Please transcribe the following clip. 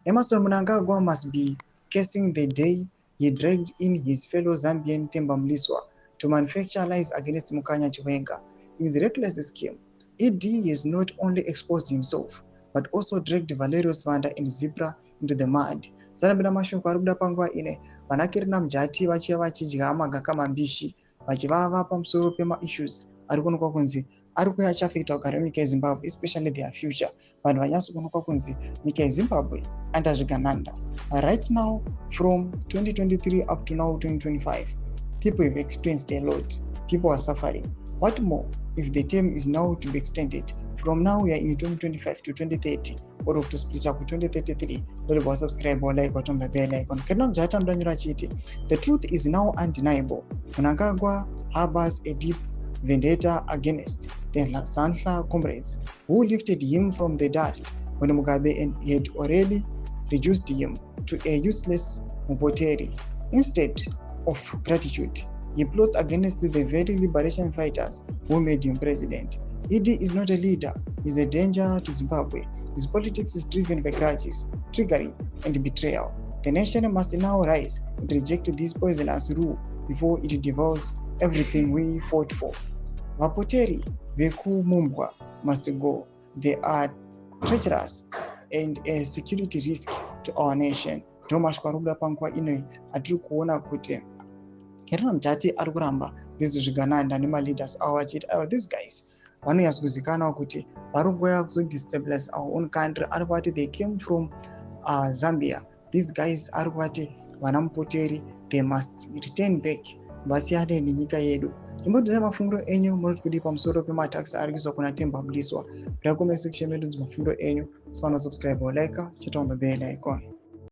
Emerson Mnangagwa must be cursing the day he dragged in his fellow Zambian Themba Mliswa to manufacture lies against Mukanya Chiwenga. In his reckless scheme, ED has not only exposed himself, but also dragged Valerio Sibanda and ZIPRA into the mud. Zanabila mashoko arikuda panguva ine vanakirina mujati vachiva vachidya magaka mambishi vachivava pamusoro pema-issues ari kuonekwa kunzi ari kuuya achiafekta kugara munyika yeZimbabwe, especially their future. Vanhu vanyatso kuonekwa kunzi nyika yeZimbabwe andazvigananda. Right now, from 2023 up to now 2025, people have experienced a lot. People are suffering. What more if the term is now to be extended? From now we are in 2025 to 2030, or to split up to 2033. Don't subscribe or like or turn the bell icon. The truth is now undeniable. Mnangagwa harbors a deep vendetta against the Lansantla comrades who lifted him from the dust when Mugabe had already reduced him to a useless Mupoteri. Instead of gratitude, he plots against the very liberation fighters who made him president. ED is not a leader, he is a danger to Zimbabwe. His politics is driven by grudges, trickery, and betrayal. The nation must now rise and reject this poisonous rule before it devours everything we fought for. Vapoteri veku Mumbwa must go. They are treacherous and a security risk to our nation. Thomas Kwaruda panguva ino atiri kuona kuti Kerana Mjati ari kuramba zvigananda nema-leaders avo vachiti aiwa these guys vanonyatsozikanwa kuti vari kuuya kuzodestabilize our own country. Ari kuvati they came from Zambia. These guys ari kuvati vana Mupoteri they must return back vasiyane nenyika yedu. Imbotizai mafungiro enyu munoti kudi pamusoro pematax ari kuiswa kuna Themba Mliswa. Rekomend section medu mafungiro enyu. So subscribe or like, chita on the bell icon.